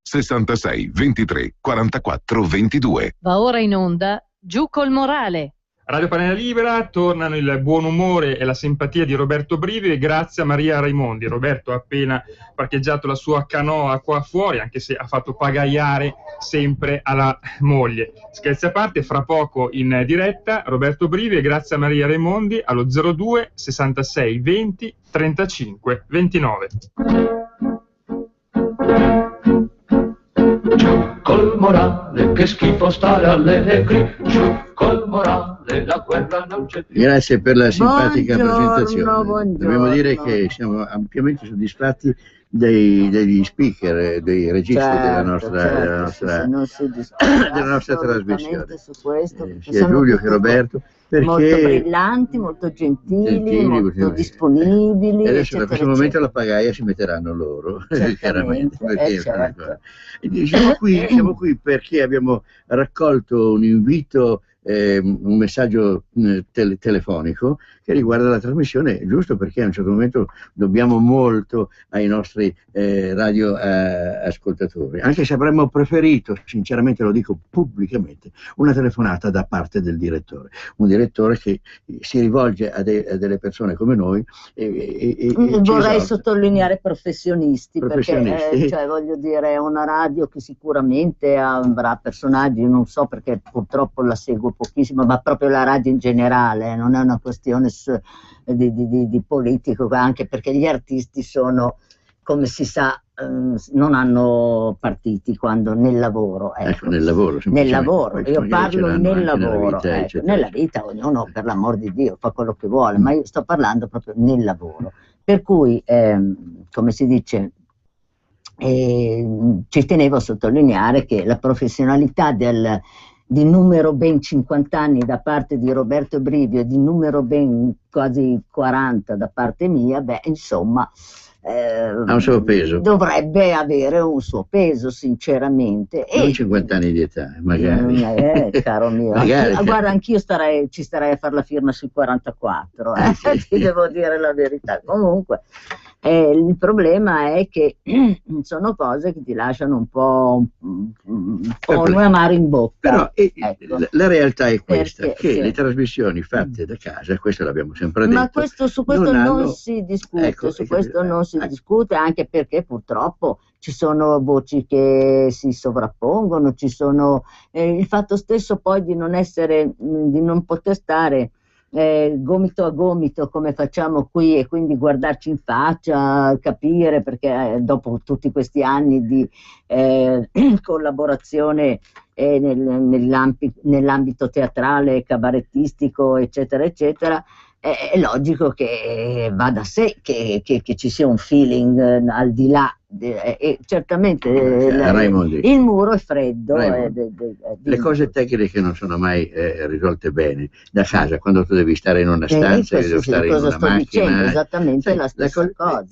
66 23 44 22. Va ora in onda Giù col morale. Radio Padania Libera, tornano il buon umore e la simpatia di Roberto Brivio e grazie a Maria Raimondi. Roberto ha appena parcheggiato la sua canoa qua fuori, anche se ha fatto pagaiare sempre alla moglie. Scherzi a parte, fra poco in diretta Roberto Brivio e grazie a Maria Raimondi allo 02 66 20 35 29. Giù col morale, che schifo stare allegri, giù col morale, la guerra non c'è più. Grazie per la simpatica presentazione. Buongiorno. Dobbiamo dire che siamo ampiamente soddisfatti degli speaker, dei registi della nostra trasmissione, su questo, sia Giulio che Roberto, perché molto brillanti, molto gentili, molto disponibili, e adesso eccetera, da questo momento alla pagaia si metteranno loro, chiaramente, perché certo. siamo qui perché abbiamo raccolto un invito, un messaggio telefonico che riguarda la trasmissione, giusto perché a un certo momento dobbiamo molto ai nostri radio ascoltatori, anche se avremmo preferito, sinceramente lo dico pubblicamente, una telefonata da parte del direttore, un direttore che si rivolge a delle persone come noi e vorrei sottolineare professionisti, perché cioè, voglio dire, è una radio che sicuramente avrà personaggi, non so perché purtroppo la seguo pochissimo, ma proprio la radio in generale, non è una questione di politico, anche perché gli artisti sono, come si sa, non hanno partiti quando nel lavoro, ecco, nel lavoro, io parlo nel lavoro, nella vita ognuno per l'amor di Dio fa quello che vuole, ma io sto parlando proprio nel lavoro, per cui come si dice, ci tenevo a sottolineare che la professionalità di numero ben 50 anni da parte di Roberto Brivio e di numero ben quasi 40 da parte mia, beh, insomma, ha un suo peso. Dovrebbe avere un suo peso, sinceramente. Non 50 anni di età, magari. Caro mio. Magari. Guarda, anch'io ci starei a fare la firma sui 44, ti devo dire la verità. Comunque, il problema è che sono cose che ti lasciano un po' un amaro in bocca. Però ecco. la realtà è questa, Perché, che sì, le trasmissioni fatte da casa, questo l'abbiamo sempre detto, ma su questo non si discute, ecco, su questo non si discute, anche perché purtroppo ci sono voci che si sovrappongono, ci sono il fatto stesso poi di non poter stare gomito a gomito come facciamo qui e quindi guardarci in faccia, capire, perché dopo tutti questi anni di collaborazione nell'ambito teatrale, cabarettistico, eccetera, eccetera, è logico che va da sé che ci sia un feeling al di là, e certamente il muro è freddo. Le cose tecniche non sono mai risolte bene da casa, quando tu devi stare in una stanza, devi stare in una macchina. Dicendo, esattamente la stessa cosa.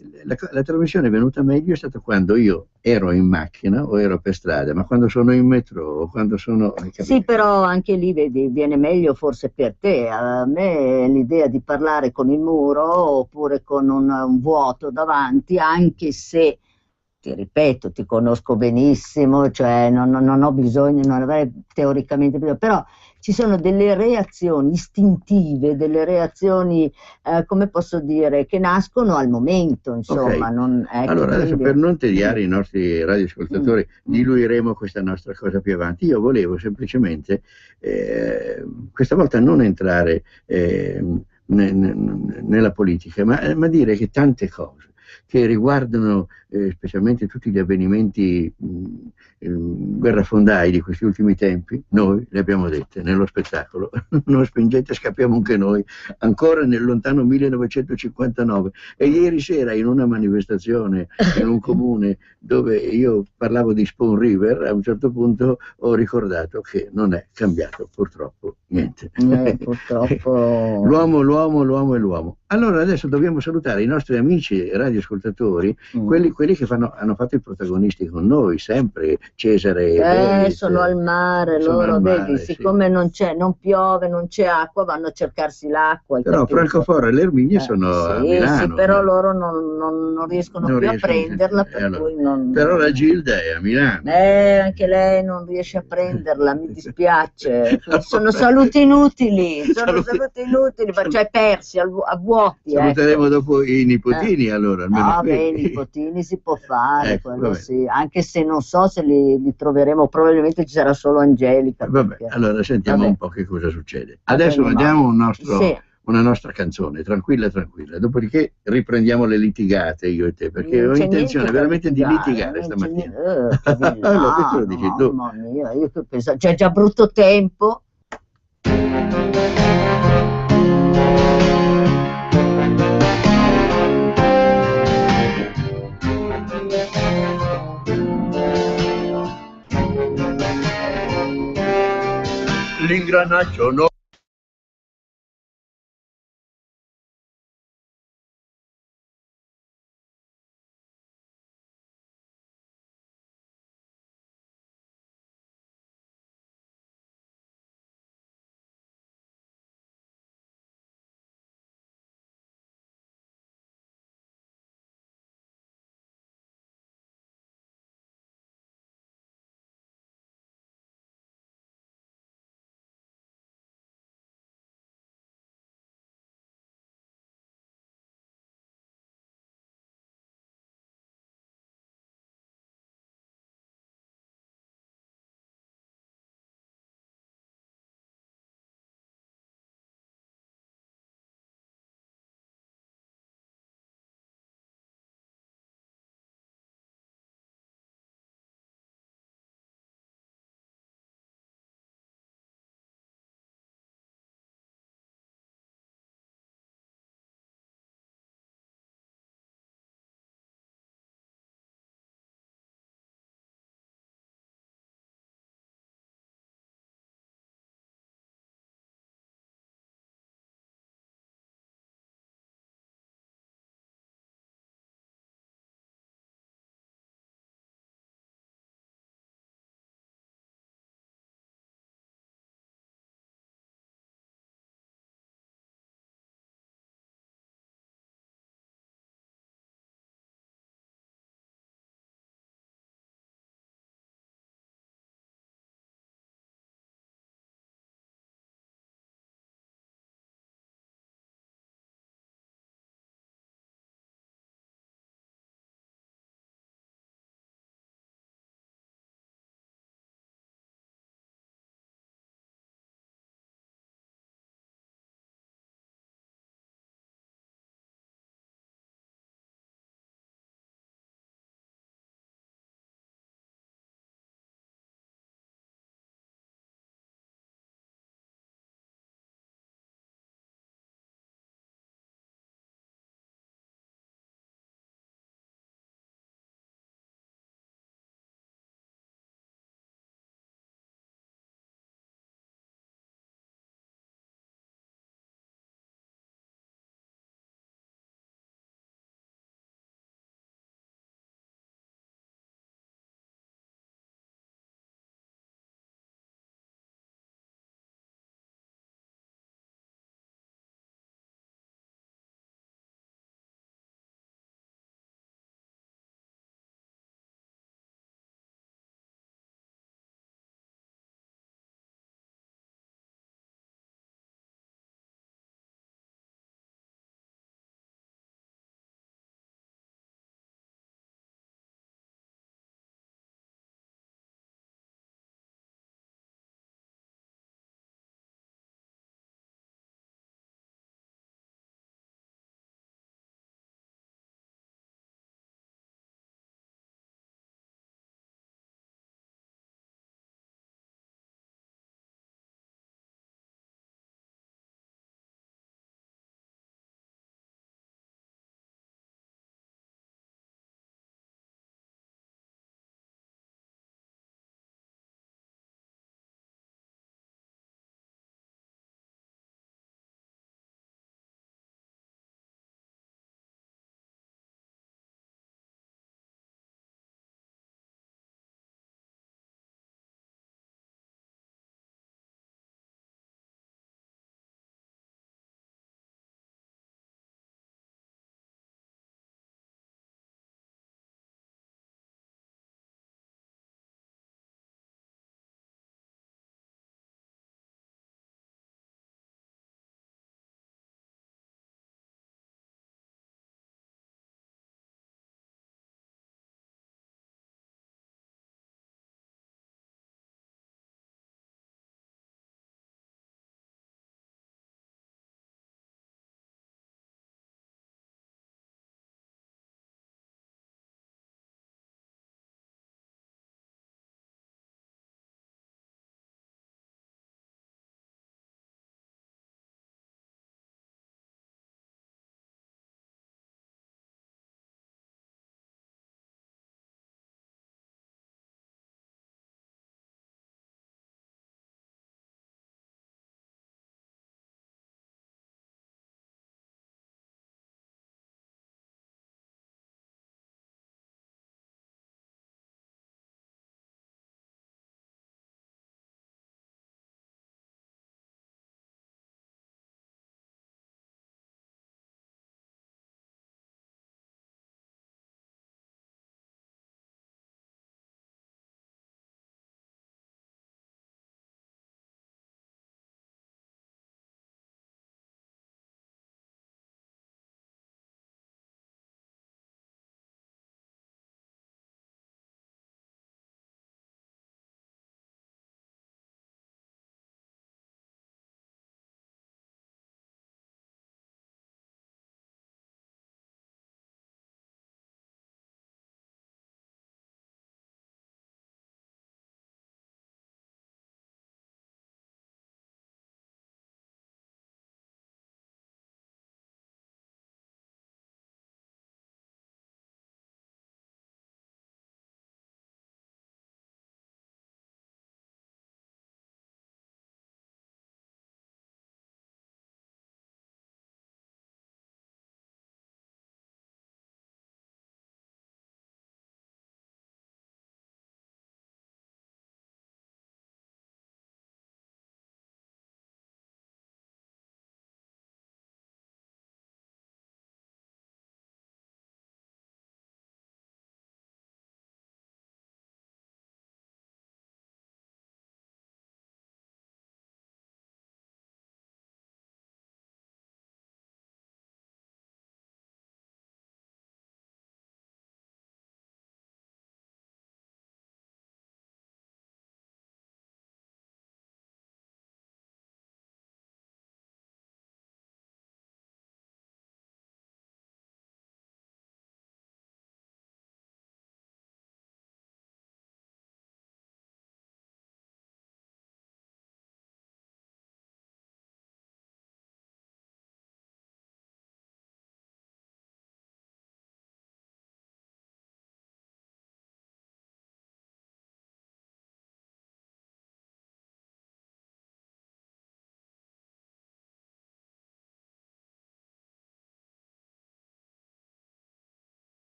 La trasmissione è venuta meglio è stata quando io ero in macchina o ero per strada, ma quando sono in metro o quando sono... Sì, però anche lì vedi, viene meglio forse per te. A me l'idea di parlare con il muro oppure con un vuoto davanti, anche se, ti ripeto, ti conosco benissimo, cioè non ho bisogno, non avrei teoricamente bisogno, però ci sono delle reazioni istintive, delle reazioni, come posso dire, che nascono al momento, insomma. Okay. Allora, adesso per non tediare i nostri radioascoltatori, diluiremo questa nostra cosa più avanti. Io volevo semplicemente, questa volta non entrare nella politica, ma dire che tante cose che riguardano specialmente tutti gli avvenimenti guerrafondai di questi ultimi tempi, noi le abbiamo dette nello spettacolo, non spingete, scappiamo anche noi, ancora nel lontano 1959, e ieri sera in una manifestazione in un comune dove io parlavo di Spoon River, a un certo punto ho ricordato che non è cambiato purtroppo niente. Purtroppo... l'uomo è l'uomo. Allora adesso dobbiamo salutare i nostri amici radioascoltatori, quelli quelli che hanno fatto i protagonisti con noi, sempre Cesare e Boris, sono al mare, sono loro, al vedi, mare, sì. siccome non piove, non c'è acqua, vanno a cercarsi l'acqua, hai Però capito? Francoforte e l'Erminia sono a Sì, Milano. sì, però loro non riescono Non più a riescono prenderla, più. per Allora, cui non... però la Gilda è a Milano. Anche lei non riesce a prenderla, mi dispiace. Sono saluti inutili, cioè persi a vuoti, Saluteremo ecco. dopo i nipotini, allora, almeno No, beh, i quelli. nipotini si può fare, Ecco, quello vabbè. sì, anche se non so se li troveremo, probabilmente ci sarà solo Angelica. Vabbè, perché- allora sentiamo vabbè. un po' che cosa succede. Va Adesso bene, vediamo Sì. una nostra canzone, tranquilla, tranquilla. Dopodiché riprendiamo le litigate io e te, perché Non ho c'è intenzione niente da veramente di litigare non c'è stamattina. che Allora, questo lo villano, dici tu. mamma mia, io che penso, c'è già brutto tempo. L'ingranaggio no.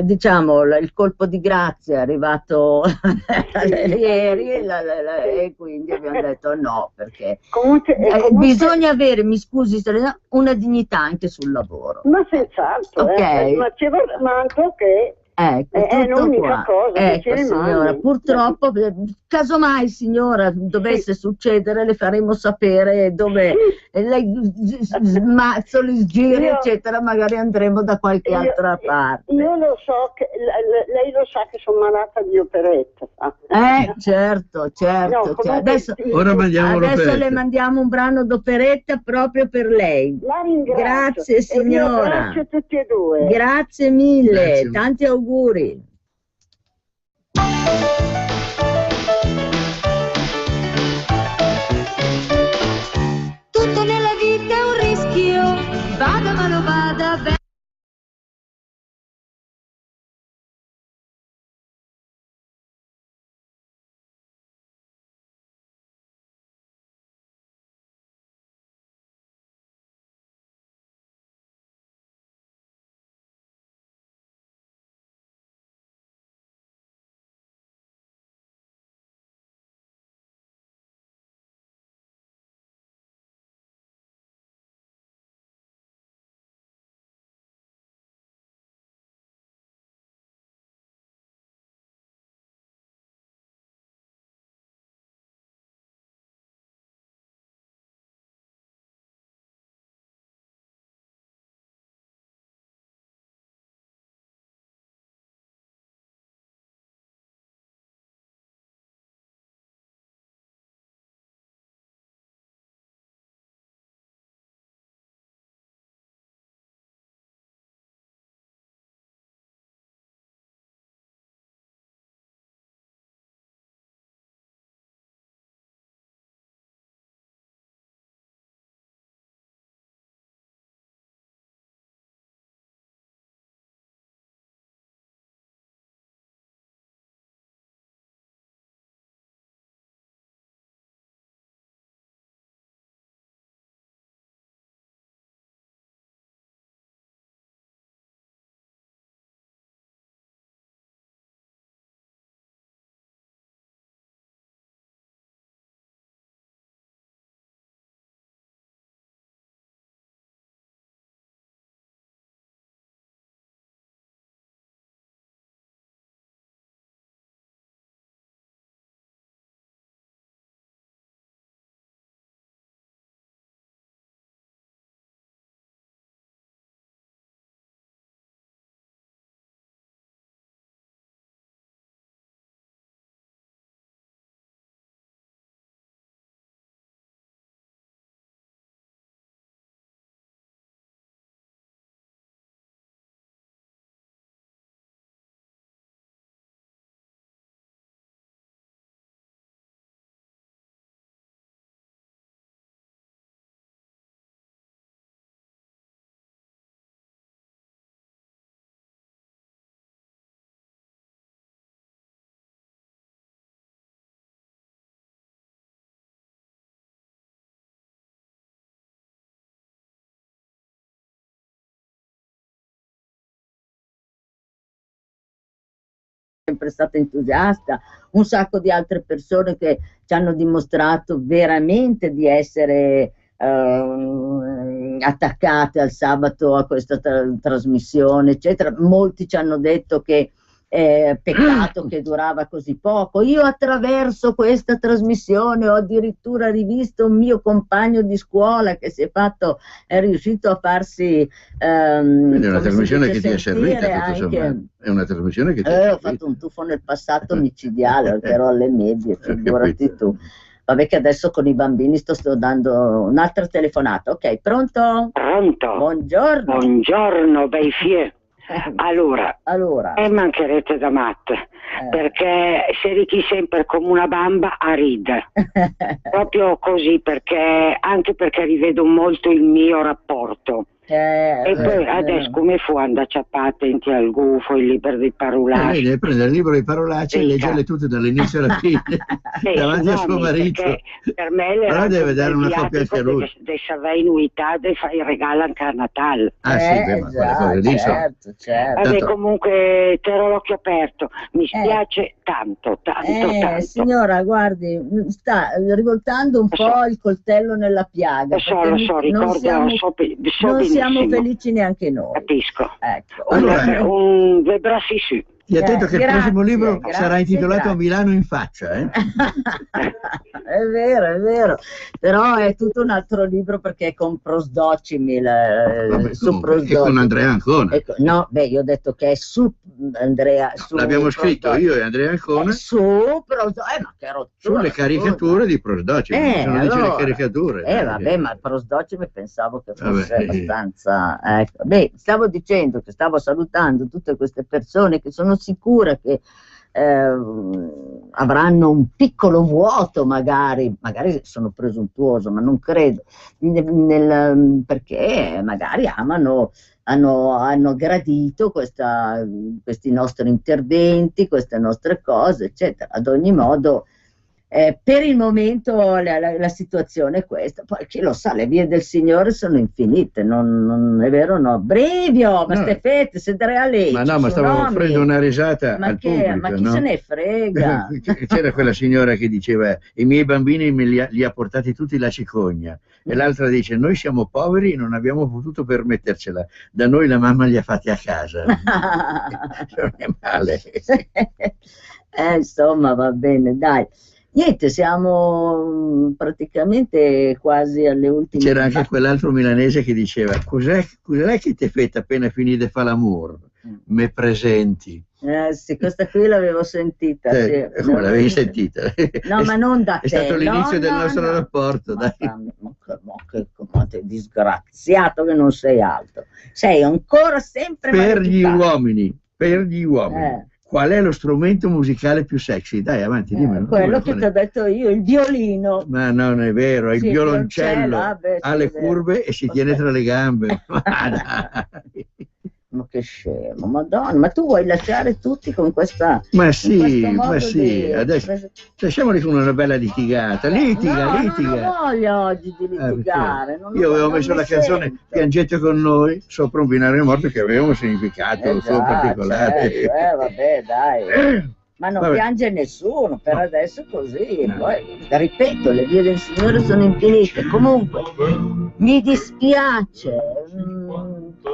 diciamo, il colpo di grazia è arrivato ieri e quindi abbiamo detto no, perché Comunque, bisogna avere, mi scusi Serena, una dignità anche sul lavoro. ma senz'altro, Ok. ma anche che Ecco, è tutto l'unica qua. cosa che Ecco, ci signora, rimane. purtroppo, casomai signora dovesse succedere, le faremo sapere dove lei smazzoli, sgiri, Io- eccetera, magari andremo da qualche altra parte. Io lo so che lei lo sa che sono malata di operetta, sa? Certo, certo. No, certo. comunque, Adesso, Ora mandiamo adesso l'operetta. le mandiamo un brano d'operetta proprio per lei. la ringrazio. Grazie, E vi signora. abbraccio tutti e due. Grazie mille, Grazie. tanti auguri. Tutto nella vita è un rischio, vada ma non vada bene. Sempre stata entusiasta, un sacco di altre persone che ci hanno dimostrato veramente di essere attaccate al sabato a questa trasmissione, eccetera. Molti ci hanno detto che peccato che durava così poco. Io attraverso questa trasmissione ho addirittura rivisto un mio compagno di scuola che è riuscito a farsi Quindi è una trasmissione che ti è servita, tutto sommato. È una trasmissione che ti è servita. Ho fatto un tuffo nel passato micidiale, ero alle medie, figurati tu. Vabbè che adesso con i bambini sto dando un'altra telefonata. Ok, pronto? Pronto? Buongiorno. Buongiorno, bei fie. Allora, mancherete da matte, perché serichi sempre come una bamba a ride. Proprio così, anche perché rivedo molto il mio rapporto. E poi adesso come fu andare a patenti al gufo, il libro di parolacce? Lei deve prendere il libro di parolacce e leggerle tutte dall'inizio alla fine, davanti a suo marito. Per me le però deve dare una copia anche a lui. Se avrai inuità, fai il regalo anche a Natale. Ah sì, beh, ma quelle cose lì certo. Vabbè, comunque terrò l'occhio aperto, mi spiace tanto. Signora, guardi, sta rivoltando un po' il coltello nella piaga. Lo so, ricordo, non siamo felici neanche noi. Capisco. Ecco. Allora, vedrà sì. Ti attento che il prossimo libro sarà intitolato grazie. Milano in faccia, È vero, però è tutto un altro libro perché è con Prosdocimil, su Prosdocimil. E con Andrea Ancona. No, io ho detto che è su Andrea. L'abbiamo scritto io e Andrea Ancona su Prosdocimil, ma che rottura, sulle caricature di Prosdocimil. Sono dice le caricature. Vabbè, ma Prosdocimil pensavo che fosse abbastanza. Ecco. Beh, stavo dicendo che stavo salutando tutte queste persone che sono sicura che avranno un piccolo vuoto, magari sono presuntuoso, ma non credo, perché magari hanno gradito questi nostri interventi, queste nostre cose, eccetera. Ad ogni modo, per il momento la situazione è questa. Poi chi lo sa, le vie del Signore sono infinite, non è vero? No, Brivio, ma ste fette, siete realisti. Ma no, ma stavo offrendo una risata al pubblico. Ma chi se ne frega? C'era quella signora che diceva: i miei bambini li ha portati tutti la cicogna, e l'altra dice: noi siamo poveri e non abbiamo potuto permettercela, da noi la mamma li ha fatti a casa. Non è male. Insomma, va bene, dai. Niente, siamo praticamente quasi alle ultime. C'era anche quell'altro milanese che diceva: cos'è che ti fai appena finito di fare l'amore? Me presenti. Sì, questa qui l'avevo sentita. Sì. Come l'avevi sentita? No, ma non da te. È stato l'inizio del nostro rapporto. Ma che disgraziato che non sei altro. Sei ancora sempre per gli uomini. Qual è lo strumento musicale più sexy? Dai, avanti, dimmelo. Quello che ti ho detto io, il violino. Ma non è vero, è il violoncello. Ha le curve e si tiene tra le gambe. Ma che scemo, Madonna, ma tu vuoi lasciare tutti con questa. Ma sì, adesso lasciamoli con una bella litigata. Litiga. Non voglio oggi di litigare. Io avevo messo la canzone Piangete con noi sopra un binario morto che aveva un significato particolare. Certo, vabbè, dai. Ma non piange nessuno, per adesso è così. Poi, ripeto, le vie del Signore sono infinite. Comunque, mi dispiace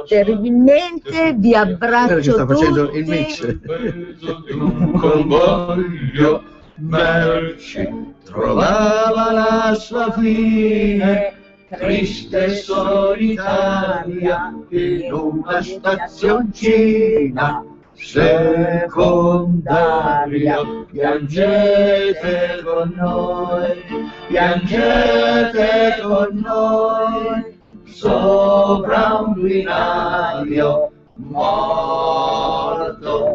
terribilmente, vi abbraccio sta facendo tutti. il mix. Convoglio merci trovava la sua fine, triste e solitaria in una stazioncina secondaria. Piangete con noi sopra un binario morto.